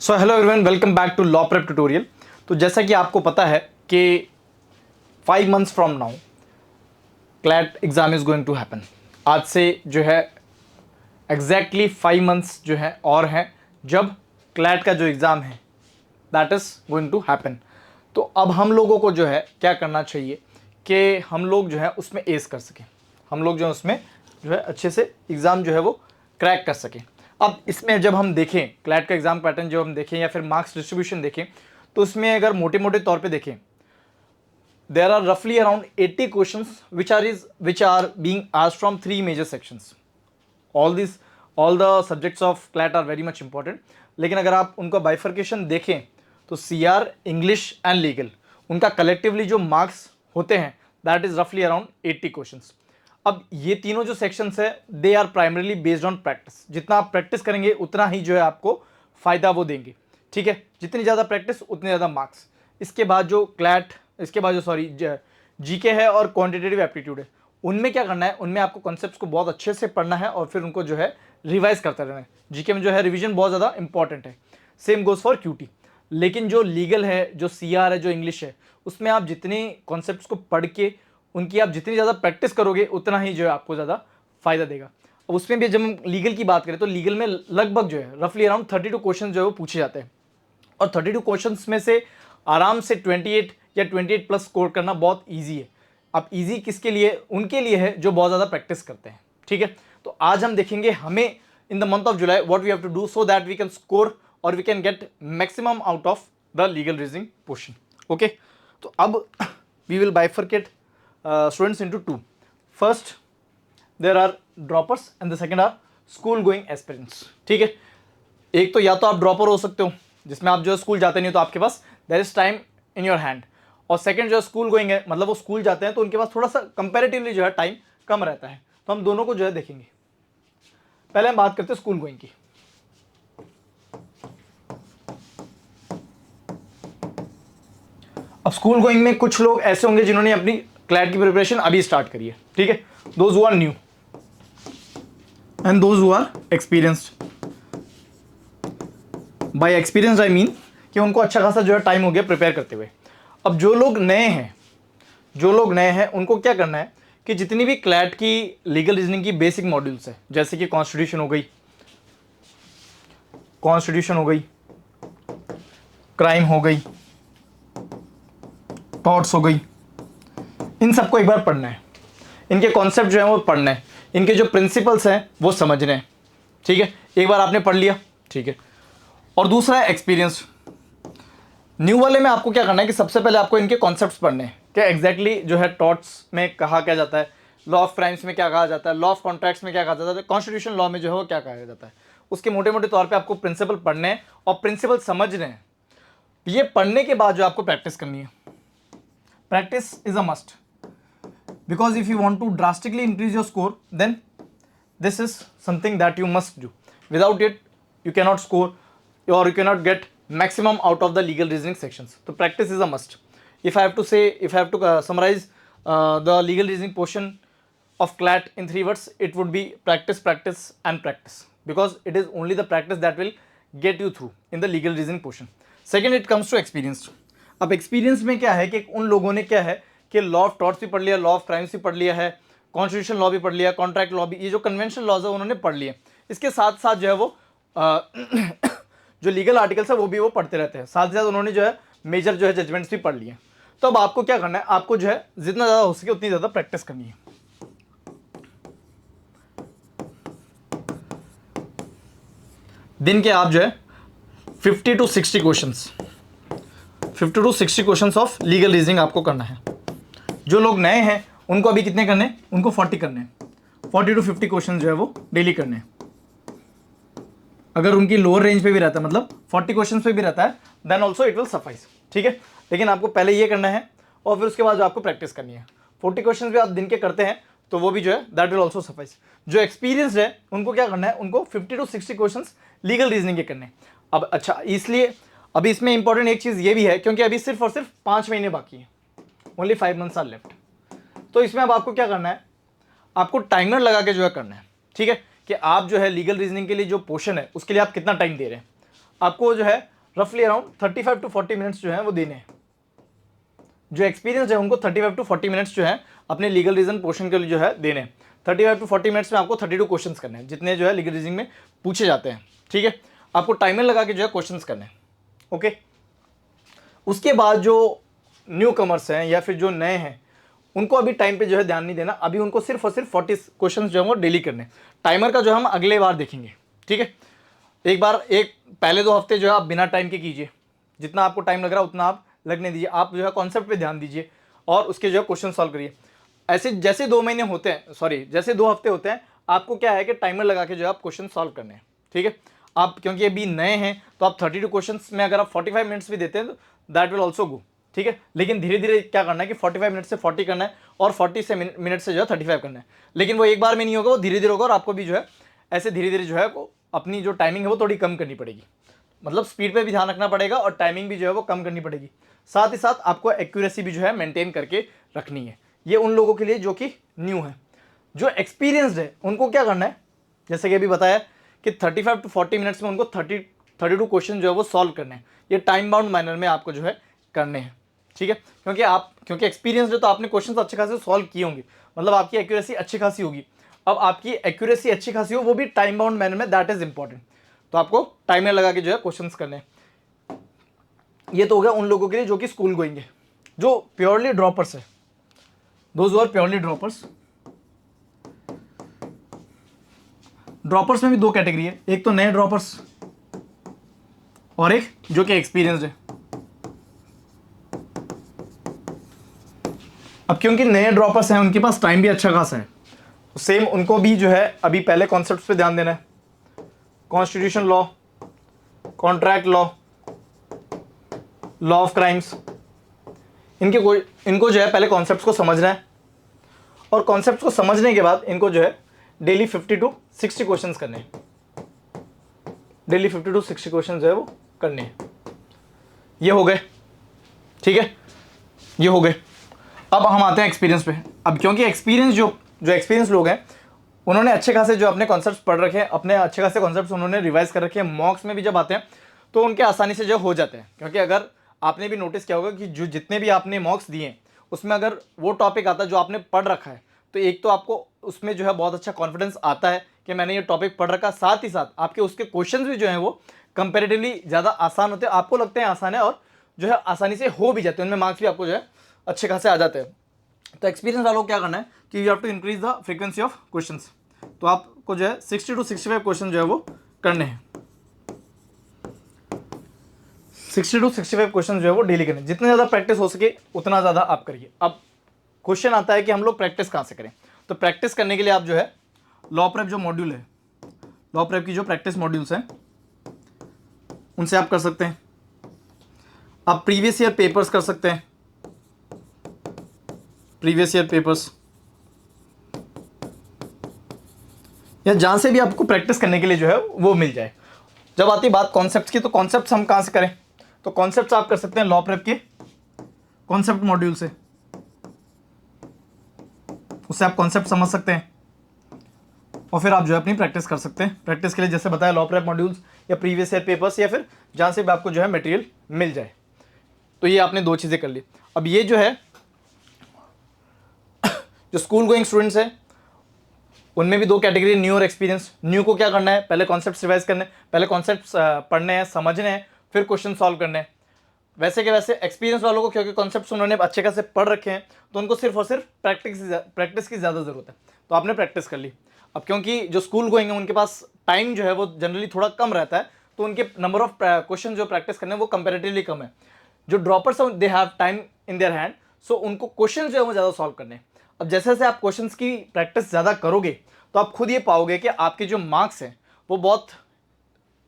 So hello everyone, welcome back to law prep tutorial. तो जैसा कि आपको पता है कि 5 months from now CLAT exam is going to happen. आज से जो है एग्जैक्टली 5 मंथ्स जो है और हैं जब क्लैट का जो एग्ज़ाम है that is going to happen. तो अब हम लोगों को जो है क्या करना चाहिए कि हम लोग जो है उसमें एस कर सकें, हम लोग जो है उसमें जो है अच्छे से एग्ज़ाम जो है वो क्रैक कर सकें। अब इसमें जब हम देखें क्लैट का एग्ज़ाम पैटर्न जो हम देखें या फिर मार्क्स डिस्ट्रीब्यूशन देखें, तो इसमें अगर मोटे मोटे तौर पे देखें there are roughly around 80 questions which are being asked from 3 major sections. All the subjects of CLAT are very much important. लेकिन अगर आप उनका बाइफर्केशन देखें तो CR, इंग्लिश एंड लीगल उनका कलेक्टिवली जो मार्क्स होते हैं दैट इज रफली अराउंड 80 क्वेश्चंस। अब ये तीनों जो सेक्शंस है they are primarily based on practice. जितना आप प्रैक्टिस करेंगे उतना ही जो है आपको फायदा वो देंगे, ठीक है। जितनी ज़्यादा प्रैक्टिस उतने ज़्यादा मार्क्स। इसके बाद जो जीके है और क्वांटिटेटिव एप्टीट्यूड है, उनमें क्या करना है, उनमें आपको कॉन्सेप्ट्स को बहुत अच्छे से पढ़ना है और फिर उनको जो है रिवाइज करते रहना है। जीके में जो है रिवीजन बहुत ज़्यादा इंपॉर्टेंट है। Same goes for QT. लेकिन जो लीगल है, जो सीआर है, जो इंग्लिश है, उसमें आप जितने कॉन्सेप्ट्स को पढ़ के उनकी आप जितनी ज़्यादा प्रैक्टिस करोगे उतना ही जो है आपको ज़्यादा फायदा देगा। अब उसमें भी जब हम लीगल की बात करें तो लीगल में लगभग जो है रफली अराउंड 32 क्वेश्चन जो है वो पूछे जाते हैं और 32 क्वेश्चंस में से आराम से 28 या 28 प्लस स्कोर करना बहुत ईजी है। अब ईजी किसके लिए? उनके लिए है जो बहुत ज़्यादा प्रैक्टिस करते हैं, ठीक है। तो आज हम देखेंगे हमें in the month of July what we have to do so that we can score or we can get maximum out of the legal reasoning portion. Okay, तो अब we will bifurcate students into two. First there are droppers and the second are school going aspirants, ठीक है। एक तो या तो आप dropper हो सकते हो जिसमें आप जो है स्कूल जाते नहीं हो तो आपके पास there is time in your hand, और सेकंड जो स्कूल गोइंग है मतलब वो स्कूल जाते हैं तो उनके पास थोड़ा सा कंपैरेटिवली जो है टाइम कम रहता है। तो हम दोनों को जो है देखेंगे। पहले हम बात करते हैं स्कूल गोइंग की। अब स्कूल गोइंग में कुछ लोग ऐसे होंगे जिन्होंने अपनी क्लैट की प्रिपरेशन अभी स्टार्ट करी है, ठीक है। Those who are new and those who are experienced. By experience I mean कि उनको अच्छा खासा जो है टाइम हो गया प्रिपेयर करते हुए। अब जो लोग नए हैं उनको क्या करना है कि जितनी भी क्लैट की लीगल रीजनिंग की बेसिक मॉड्यूल्स है, जैसे कि कॉन्स्टिट्यूशन हो गई, क्राइम हो गई, टॉर्ट्स हो गई, इन सबको एक बार पढ़ना है। इनके कॉन्सेप्ट जो है वो पढ़ना है, इनके जो प्रिंसिपल्स हैं वो समझने हैं, ठीक है। एक बार आपने पढ़ लिया, ठीक है। और दूसरा है एक्सपीरियंस। न्यू वाले में आपको क्या करना है कि सबसे पहले आपको इनके कॉन्सेप्ट्स पढ़ने हैं कि एग्जैक्टली जो है टॉर्ट्स में कहा क्या जाता है, लॉ ऑफ क्राइम्स में क्या कहा जाता है, लॉ ऑफ कॉन्ट्रैक्ट्स में क्या कहा जाता है, कॉन्स्टिट्यूशन लॉ में जो है वो क्या कहा जाता है। उसके मोटे मोटे तौर पे आपको प्रिंसिपल पढ़ने हैं और प्रिंसिपल समझने हैं। ये पढ़ने के बाद जो आपको प्रैक्टिस करनी है, practice is a must, because if you want to drastically increase your score then this is something that you must do. Without it you cannot score or you cannot get maximum out of the legal reasoning sections. So practice is a must. If I have to summarize the legal reasoning portion of CLAT in 3 words, it would be practice, practice and practice, because it is only the practice that will get you through in the legal reasoning portion. Second, it comes to experience. अब experience में क्या है कि उन लोगों ने क्या है कि लॉ ऑफ टॉर्ट्स भी पढ़ लिया, लॉ ऑफ क्राइम्स भी पढ़ लिया है, कॉन्स्टिट्यूशन लॉ भी पढ़ लिया, कॉन्ट्रैक्ट लॉ भी, ये जो कन्वेंशनल लॉज है उन्होंने पढ़ लिए। इसके साथ साथ जो है वो जो लीगल आर्टिकल्स है वो भी वो पढ़ते रहते हैं। साथ ही साथ उन्होंने जो है मेजर जो है जजमेंट्स भी पढ़ लिए। तो अब आपको क्या करना है, आपको जो है जितना ज़्यादा हो सके उतनी ज़्यादा प्रैक्टिस करनी है। दिन के आप जो है 50 to 60 questions of legal reasoning आपको करना है। जो लोग नए हैं उनको अभी कितने करने हैं, उनको 40 करने हैं। 40 to 50 क्वेश्चन जो है वो डेली करने हैं। अगर उनकी लोअर रेंज पे भी रहता है, मतलब 40 क्वेश्चंस पे भी रहता है, then also it will suffice, ठीक है। लेकिन आपको पहले ये करना है और फिर उसके बाद जो आपको प्रैक्टिस करनी है। 40 क्वेश्चंस भी आप दिन के करते हैं तो वो भी जो है दैट विल ऑल्सो सफाइस। जो एक्सपीरियंस है उनको क्या करना है, उनको 50 to 60 क्वेश्चंस लीगल रीजनिंग के करने हैं। अब अच्छा, इसलिए अभी इसमें इंपॉर्टेंट एक चीज़ ये भी है क्योंकि अभी सिर्फ और सिर्फ 5 महीने बाकी है, ओनली 5 मंथ्स आर लेफ्ट। तो इसमें अब आपको क्या करना है, आपको टाइमर लगा के जो है करना है, ठीक है, कि आप जो है लीगल रीजनिंग के लिए जो पोर्शन है उसके लिए आप कितना टाइम दे रहे हैं। आपको जो है रफली अराउंड 35 टू 40 मिनट्स जो है वो देने हैं। जो एक्सपीरियंस है उनको 35 टू 40 मिनट्स जो है अपने लीगल रीजन पोर्शन के लिए जो है देने हैं। 35 टू 40 मिनट्स में आपको 32 क्वेश्चंस करने हैं, जितने जो है लीगल रीजनिंग में पूछे जाते हैं। ठीक है, आपको टाइमर लगा के जो है क्वेश्चंस करने हैं। ओके, उसके बाद जो न्यू कमर्स हैं या फिर जो नए हैं उनको अभी टाइम पे जो है ध्यान नहीं देना, अभी उनको सिर्फ और सिर्फ 40 क्वेश्चंस जो है वो डेली करने हैं। टाइमर का जो हम अगले बार देखेंगे। ठीक है, एक बार एक पहले 2 हफ्ते जो है आप बिना टाइम के कीजिए, जितना आपको टाइम लग रहा है उतना आप लगने दीजिए, आप जो है कॉन्सेप्ट पे ध्यान दीजिए और उसके जो है क्वेश्चन सॉल्व करिए। ऐसे जैसे 2 महीने होते हैं, सॉरी जैसे 2 हफ्ते होते हैं, आपको क्या है कि टाइमर लगा के जो है आप क्वेश्चन सॉल्व करने हैं। ठीक है, आप क्योंकि अभी नए हैं तो आप 32 क्वेश्चन में अगर आप 45 मिनट्स भी देते हैं तो दैट विल ऑल्सो गो। ठीक है, लेकिन धीरे धीरे क्या करना है कि 45 मिनट से 40 करना है और 40 से मिनट से जो है 35 करना है। लेकिन वो एक बार में नहीं होगा, वो धीरे धीरे होगा और आपको भी जो है ऐसे धीरे धीरे जो है अपनी जो टाइमिंग है वो थोड़ी कम करनी पड़ेगी। मतलब स्पीड पे भी ध्यान रखना पड़ेगा और टाइमिंग भी जो है वो कम करनी पड़ेगी। साथ ही साथ आपको एक्यूरेसी भी जो है मेंटेन करके रखनी है। ये उन लोगों के लिए जो कि न्यू है। जो एक्सपीरियंसड है उनको क्या करना है, जैसे कि अभी बताया कि 35 टू 40 मिनट्स में उनको 32 क्वेश्चन जो है वो सॉल्व करने हैं। ये टाइम बाउंड मैनर में आपको जो है करने हैं। ठीक है, क्योंकि एक्सपीरियंस है तो आपने क्वेश्चन अच्छे खासे सॉल्व किए होंगे, मतलब आपकी एक्यूरेसी अच्छी खासी होगी। अब आपकी एक्यूरेसी अच्छी खासी हो वो भी टाइम बाउंड मैनर में, दैट इज इंपॉर्टेंट। तो आपको टाइमर लगा के जो है क्वेश्चंस करने हैं। ये तो हो गया उन लोगों के लिए जो कि स्कूल गोइंग है। जो प्योरली ड्रॉपर्स है, those who are purely droppers. Droppers में भी 2 कैटेगरी है, एक तो नए ड्रॉपर्स और एक जो कि एक्सपीरियंस्ड है। अब क्योंकि नए ड्रॉपर्स हैं उनके पास टाइम भी अच्छा खासा है, सेम उनको भी जो है अभी पहले कॉन्सेप्ट्स पे ध्यान देना है। Constitution law, contract law, law of crimes, इनको जो है पहले कॉन्सेप्ट्स को समझना है और कॉन्सेप्ट्स को समझने के बाद इनको जो है डेली 50 टू 60 क्वेश्चंस करने हैं। डेली 50 टू 60 क्वेश्चंस जो है वो करने हैं। ये हो गए। ठीक है, ये हो गए। अब हम आते हैं एक्सपीरियंस पे। अब क्योंकि एक्सपीरियंस जो एक्सपीरियंस लोग हैं उन्होंने अच्छे खासे जो अपने कॉन्सेप्ट्स पढ़ रखे हैं, अपने अच्छे खासे कॉन्सेप्ट्स उन्होंने रिवाइज कर रखे हैं, मॉक्स में भी जब आते हैं तो उनके आसानी से जो हो जाते हैं। क्योंकि अगर आपने भी नोटिस किया होगा कि जो जितने भी आपने मॉक्स दिए हैं उसमें अगर वो टॉपिक आता है जो आपने पढ़ रखा है तो एक तो आपको उसमें जो है बहुत अच्छा कॉन्फिडेंस आता है कि मैंने ये टॉपिक पढ़ रखा। साथ ही साथ आपके उसके क्वेश्चंस भी जो हैं वो कंपेरेटिवली ज़्यादा आसान होते हैं, आपको लगते हैं आसान है और जो है आसानी से हो भी जाते हैं, उनमें मार्क्स भी आपको जो है अच्छे खासे आ जाते हैं। तो एक्सपीरियंस वालों को क्या करना है कि you have to increase the frequency of questions. तो आपको जो है 60 टू 65 क्वेश्चन जो है वो करने हैं। 60 टू 65 क्वेश्चन जो है वो डेली करने हैं। जितने ज़्यादा प्रैक्टिस हो सके उतना ज़्यादा आप करिए। अब क्वेश्चन आता है कि हम लोग प्रैक्टिस कहाँ से करें, तो प्रैक्टिस करने के लिए आप जो है लॉ प्रेप जो मॉड्यूल है, लॉ प्रेप की जो प्रैक्टिस मॉड्यूल्स हैं उनसे आप कर सकते हैं। आप प्रीवियस ईयर पेपर्स कर सकते हैं, प्रीवियस ईयर पेपर्स, या जहाँ से भी आपको प्रैक्टिस करने के लिए जो है वो मिल जाए। जब आती है बात कॉन्सेप्ट्स की, तो कॉन्सेप्ट्स हम कहाँ से करें, तो कॉन्सेप्ट्स आप कर सकते हैं लॉ प्रेप के कॉन्सेप्ट मॉड्यूल से। उससे आप कॉन्सेप्ट समझ सकते हैं और फिर आप जो है अपनी प्रैक्टिस कर सकते हैं। प्रैक्टिस के लिए जैसे बताया लॉ प्रेप मॉड्यूल्स या प्रीवियस ईयर पेपर्स या फिर जहाँ से भी आपको जो है मटेरियल मिल जाए। तो ये आपने 2 चीज़ें कर ली। अब ये जो है जो स्कूल गोइंग स्टूडेंट्स हैं उनमें भी 2 कैटेगरी, न्यू और एक्सपीरियंस। न्यू को क्या करना है, पहले कॉन्सेप्ट्स रिवाइज करने, पहले कॉन्सेप्ट्स पढ़ने हैं, समझने हैं, फिर क्वेश्चन सॉल्व करने हैं। वैसे के वैसे एक्सपीरियंस वालों को क्योंकि कॉन्सेप्ट्स उन्होंने अच्छे खासे पढ़ रखे हैं तो उनको सिर्फ और सिर्फ प्रैक्टिस की ज़्यादा ज़रूरत है। तो आपने प्रैक्टिस कर ली। अब क्योंकि जो स्कूल गोइंग है उनके पास टाइम जो है वो जनरली थोड़ा कम रहता है तो उनके नंबर ऑफ क्वेश्चन जो प्रैक्टिस करने हैं वो कंपेरेटिवली कम है। जो ड्रॉपर्स हैं they have time in their hand, so उनको क्वेश्चन जो है वो ज़्यादा सॉल्व करने हैं। अब जैसे जैसे आप क्वेश्चंस की प्रैक्टिस ज़्यादा करोगे तो आप खुद ये पाओगे कि आपके जो मार्क्स हैं वो बहुत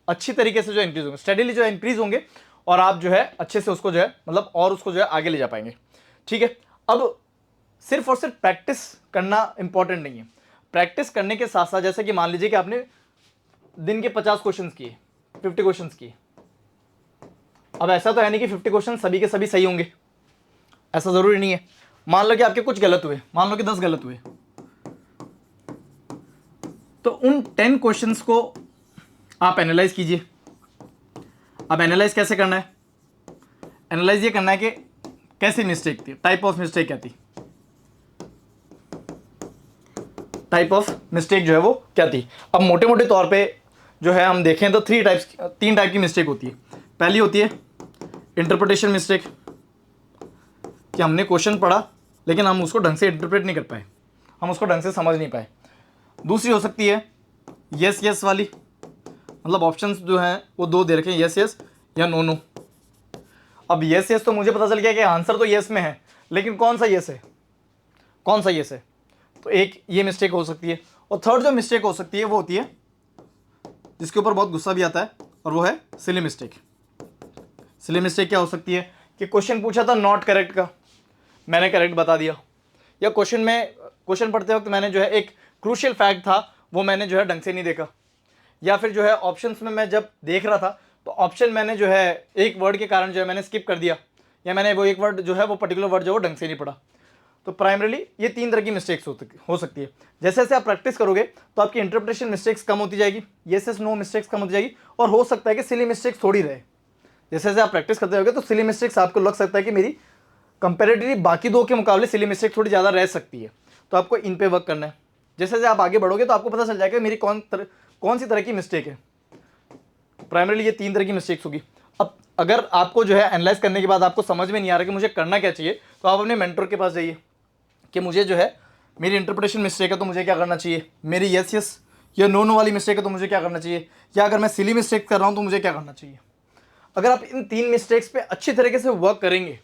अच्छी तरीके से जो इंक्रीज होंगे, स्टडीली जो इंक्रीज होंगे और आप जो है अच्छे से उसको जो है मतलब और उसको जो है आगे ले जा पाएंगे। ठीक है, अब सिर्फ और सिर्फ प्रैक्टिस करना इंपॉर्टेंट नहीं है। प्रैक्टिस करने के साथ साथ जैसे कि मान लीजिए कि आपने दिन के 50 क्वेश्चन किए, 50 क्वेश्चन किए। अब ऐसा तो है नहीं कि 50 क्वेश्चन सभी के सभी सही होंगे, ऐसा ज़रूरी नहीं है। मान लो कि आपके कुछ गलत हुए, मान लो कि 10 गलत हुए, तो उन 10 क्वेश्चंस को आप एनालाइज कीजिए। अब एनालाइज कैसे करना है? एनालाइज ये करना है कि कैसी मिस्टेक थी, टाइप ऑफ मिस्टेक क्या थी, टाइप ऑफ मिस्टेक जो है वो क्या थी। अब मोटे मोटे तौर पे जो है हम देखें तो तीन टाइप की मिस्टेक होती है। पहली होती है इंटरप्रिटेशन मिस्टेक, कि हमने क्वेश्चन पढ़ा लेकिन हम उसको ढंग से इंटरप्रेट नहीं कर पाए, हम उसको ढंग से समझ नहीं पाए। दूसरी हो सकती है यस यस वाली, मतलब ऑप्शंस जो हैं वो दो दे रखे हैं, यस यस या नो नो। अब यस यस तो मुझे पता चल गया कि आंसर तो यस में है, लेकिन कौन सा यस है, कौन सा यस है, तो एक ये मिस्टेक हो सकती है। और थर्ड जो मिस्टेक हो सकती है वो होती है जिसके ऊपर बहुत गुस्सा भी आता है, और वो है सिली मिस्टेक। सिली मिस्टेक क्या हो सकती है कि क्वेश्चन पूछा था नॉट करेक्ट का, मैंने करेक्ट बता दिया, या क्वेश्चन पढ़ते वक्त मैंने जो है एक क्रूशियल फैक्ट था वो मैंने जो है ढंग से नहीं देखा, या फिर जो है ऑप्शंस में मैं जब देख रहा था तो ऑप्शन मैंने जो है एक वर्ड के कारण जो है मैंने स्किप कर दिया, या मैंने वो एक वर्ड जो है वो पर्टिकुलर वर्ड जो है वो ढंग से नहीं पढ़ा। तो प्राइमरीली ये तीन तरह की मिस्टेक्स हो सकती है। जैसे जैसे आप प्रैक्टिस करोगे तो आपकी इंटरप्रिटेशन मिस्टेक्स कम होती जाएगी, यस यस नो मिस्टेक्स कम होती जाएगी, और हो सकता है कि सिली मिस्टेक्स थोड़ी रहे। जैसे जैसे आप प्रैक्टिस करते होगे तो सिली मिस्टेक्स आपको लग सकता है कि मेरी कंपेरेटिवली बाकी दो के मुकाबले सिली मिस्टेक थोड़ी ज़्यादा रह सकती है, तो आपको इन पे वर्क करना है। जैसे जैसे आप आगे बढ़ोगे तो आपको पता चल जाएगा मेरी कौन सी तरह की मिस्टेक है। प्राइमरीली ये तीन तरह की मिस्टेक्स होगी। अब अगर आपको जो है एनालाइज करने के बाद आपको समझ में नहीं आ रहा कि मुझे करना क्या चाहिए, तो आप अपने मेंटर के पास जाइए कि मुझे जो है मेरी इंटरप्रिटेशन मिस्टेक है तो मुझे क्या करना चाहिए, मेरी यस यस या नो नो वाली मिस्टेक है तो मुझे क्या करना चाहिए, या अगर मैं सिली मिस्टेक कर रहा हूँ तो मुझे क्या करना चाहिए। अगर आप इन तीन मिस्टेक्स पे अच्छी तरीके से वर्क करेंगे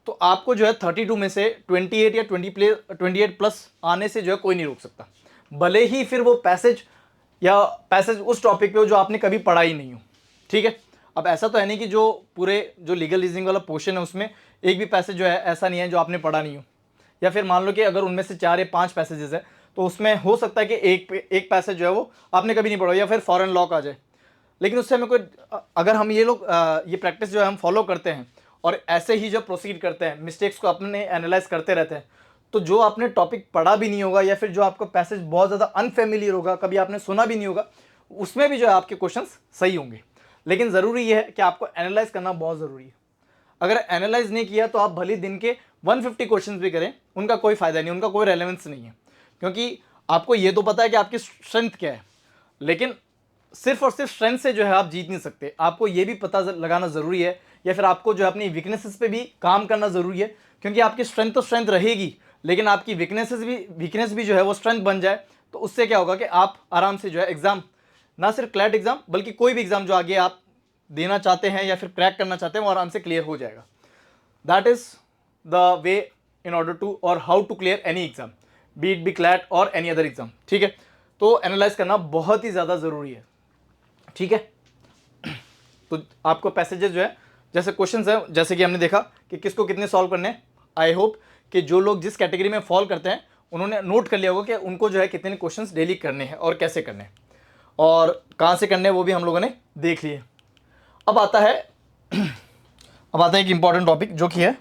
तो आपको जो है 32 में से 28 या 28 प्लस आने से जो है कोई नहीं रोक सकता, भले ही फिर वो पैसेज उस टॉपिक पे हो जो आपने कभी पढ़ा ही नहीं हो। ठीक है, अब ऐसा तो है नहीं कि जो लीगल रीजनिंग वाला पोर्शन है उसमें एक भी पैसेज जो है ऐसा नहीं है जो आपने पढ़ा नहीं हो, या फिर मान लो कि अगर उनमें से 4 या 5 पैसेजेस है तो उसमें हो सकता है कि एक पैसेज जो है वो आपने कभी नहीं पढ़ा, या फिर फॉरेन लॉ का आ जाए। लेकिन उससे हमें कोई, अगर हम ये प्रैक्टिस जो है हम फॉलो करते हैं और ऐसे ही जब प्रोसीड करते हैं, मिस्टेक्स को अपने एनालाइज करते रहते हैं, तो जो आपने टॉपिक पढ़ा भी नहीं होगा या फिर जो आपका पैसेज बहुत ज़्यादा अनफेमिलियर होगा, कभी आपने सुना भी नहीं होगा, उसमें भी जो है आपके क्वेश्चंस सही होंगे। लेकिन ज़रूरी ये है कि आपको एनालाइज करना बहुत ज़रूरी है। अगर एनालाइज नहीं किया तो आप भले दिन के 150 क्वेश्चंस भी करें, उनका कोई फ़ायदा नहीं, उनका कोई रेलेवेंस नहीं है, क्योंकि आपको ये तो पता है कि आपकी स्ट्रेंथ क्या है, लेकिन सिर्फ और सिर्फ स्ट्रेंथ से जो है आप जीत नहीं सकते। आपको ये भी पता लगाना ज़रूरी है, या फिर आपको जो है अपनी वीकनेसेस पे भी काम करना ज़रूरी है, क्योंकि आपकी स्ट्रेंथ तो स्ट्रेंथ रहेगी, लेकिन आपकी वीकनेस भी जो है वो स्ट्रेंथ बन जाए, तो उससे क्या होगा कि आप आराम से जो है एग्ज़ाम, ना सिर्फ क्लैट एग्ज़ाम बल्कि कोई भी एग्ज़ाम जो आगे आप देना चाहते हैं या फिर क्रैक करना चाहते हैं वो आराम से क्लियर हो जाएगा। That is the way in order to or how to clear any exam, be it be CLAT or any other exam. ठीक है, तो एनालाइज करना बहुत ही ज़्यादा ज़रूरी है। ठीक है, तो आपको पैसेजेस जो है, जैसे क्वेश्चंस हैं, जैसे कि हमने देखा कि किसको कितने सॉल्व करने हैं। आई होप कि जो लोग जिस कैटेगरी में फॉल करते हैं उन्होंने नोट कर लिया होगा कि उनको जो है कितने क्वेश्चंस डेली करने हैं और कैसे करने हैं और कहाँ से करने हैं, वो भी हम लोगों ने देख लिए। अब आता है एक इंपॉर्टेंट टॉपिक, जो कि है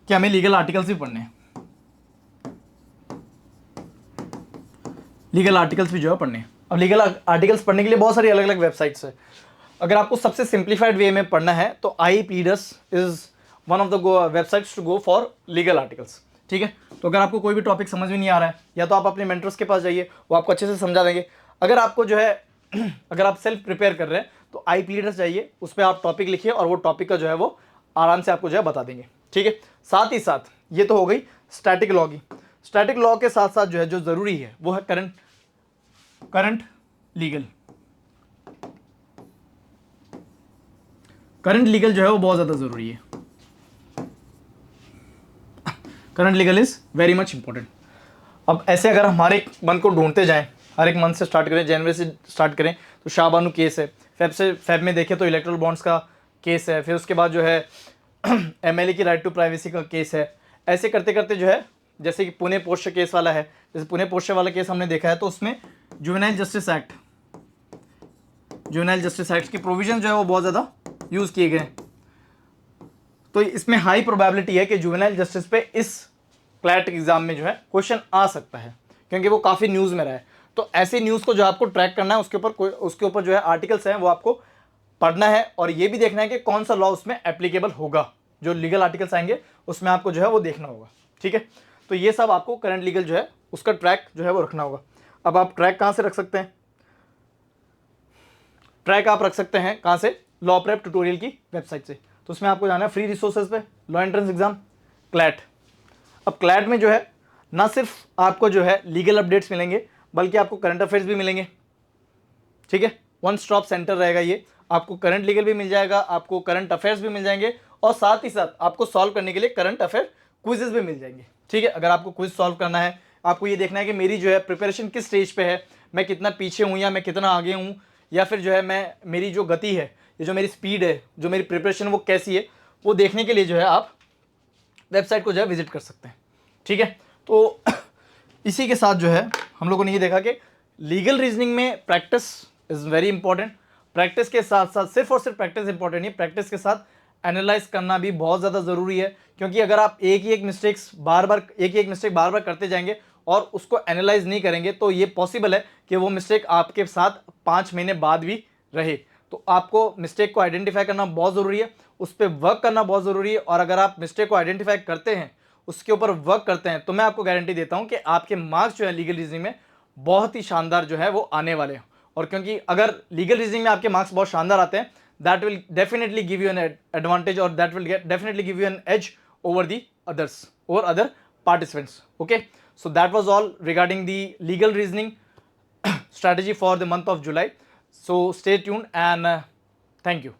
कि हमें लीगल आर्टिकल्स भी पढ़ने हैं। लीगल आर्टिकल्स भी जो है पढ़ने हैं। अब लीगल आर्टिकल्स पढ़ने के लिए बहुत सारी अलग अलग वेबसाइट्स है। अगर आपको सबसे सिंप्लीफाइड वे में पढ़ना है तो iPleaders is one of the websites to go for legal articles. ठीक है, तो अगर आपको कोई भी टॉपिक समझ में नहीं आ रहा है, या तो आप अपने मेंटर्स के पास जाइए, वो आपको अच्छे से समझा देंगे। अगर आपको जो है अगर आप सेल्फ प्रिपेयर कर रहे हैं तो आई प्लीडर्स जाइए, उस पर आप टॉपिक लिखिए और वो टॉपिक का जो है वो आराम से आपको जो है बता देंगे। ठीक है, साथ ही साथ ये तो हो गई स्टैटिक लॉ की। स्टैटिक लॉ के साथ साथ जो है जो ज़रूरी है वो है करंट लीगल। करंट लीगल जो है वो बहुत ज़्यादा ज़रूरी है। Current legal is very much important. अब ऐसे अगर हमारे एक मंथ को ढूंढते जाएं, हर एक मंथ से स्टार्ट करें, जनवरी से स्टार्ट करें तो शाहबानू केस है, फेब में देखें तो इलेक्ट्रल बॉन्ड्स का केस है, फिर उसके बाद जो है एमएलए की राइट टू प्राइवेसी का केस है। ऐसे करते करते जो है, जैसे कि पुणे पोस्टर केस वाला है, जैसे पुणे पोस्टर वाला केस हमने देखा है, तो उसमें जुवेनाइल जस्टिस एक्ट की प्रोविजन जो है वो बहुत ज़्यादा यूज़ किए गए। तो इसमें हाई प्रोबेबिलिटी है कि जुवेनाइल जस्टिस पे इस क्लैट एग्जाम में जो है क्वेश्चन आ सकता है, क्योंकि वो काफ़ी न्यूज़ में रहा है। तो ऐसे न्यूज़ को जो आपको ट्रैक करना है, उसके ऊपर जो है आर्टिकल्स हैं वो आपको पढ़ना है और ये भी देखना है कि कौन सा लॉ उसमें एप्लीकेबल होगा, जो लीगल आर्टिकल्स आएंगे उसमें आपको जो है वो देखना होगा। ठीक है, तो ये सब आपको करंट लीगल जो है उसका ट्रैक जो है वो रखना होगा। अब आप ट्रैक कहाँ से रख सकते हैं? ट्रैक आप रख सकते हैं कहाँ से? लॉ प्रेप ट्यूटोरियल की वेबसाइट से। तो उसमें आपको जाना है फ्री रिसोर्सेज पे, लॉ एंट्रेंस एग्जाम क्लैट। अब क्लैट में जो है ना सिर्फ आपको जो है लीगल अपडेट्स मिलेंगे बल्कि आपको करंट अफेयर्स भी मिलेंगे। ठीक है, वन स्टॉप सेंटर रहेगा ये, आपको करंट लीगल भी मिल जाएगा, आपको करंट अफेयर्स भी मिल जाएंगे और साथ ही साथ आपको सॉल्व करने के लिए करंट अफेयर क्विजेस भी मिल जाएंगे। ठीक है, अगर आपको क्विज सॉल्व करना है, आपको ये देखना है कि मेरी जो है प्रिपरेशन किस स्टेज पे है, मैं कितना पीछे हूँ या मैं कितना आगे हूँ, या फिर जो है मैं मेरी जो गति है, ये जो मेरी स्पीड है, जो मेरी प्रिपरेशन वो कैसी है, वो देखने के लिए जो है आप वेबसाइट को जो है विजिट कर सकते हैं। ठीक है, तो इसी के साथ जो है हम लोगों ने ये देखा कि लीगल रीजनिंग में practice is very important. Practice के साथ साथ सिर्फ और सिर्फ प्रैक्टिस इंपॉर्टेंट नहीं, प्रैक्टिस के साथ एनालाइज करना भी बहुत ज़्यादा ज़रूरी है, क्योंकि अगर आप एक ही एक मिस्टेक बार बार करते जाएंगे और उसको एनालाइज नहीं करेंगे तो ये पॉसिबल है कि वो मिस्टेक आपके साथ 5 महीने बाद भी रहे। तो आपको मिस्टेक को आइडेंटिफाई करना बहुत ज़रूरी है, उस पर वर्क करना बहुत ज़रूरी है, और अगर आप मिस्टेक को आइडेंटिफाई करते हैं, उसके ऊपर वर्क करते हैं, तो मैं आपको गारंटी देता हूं कि आपके मार्क्स जो है लीगल रीजनिंग में बहुत ही शानदार जो है वो आने वाले हैं। और क्योंकि अगर लीगल रीजनिंग में आपके मार्क्स बहुत शानदार आते हैं, that will definitely give you an advantage, और that will definitely give you an edge over the others, over other participants. Okay, so that was all regarding the legal reasoning strategy for the month of July. So stay tuned and thank you.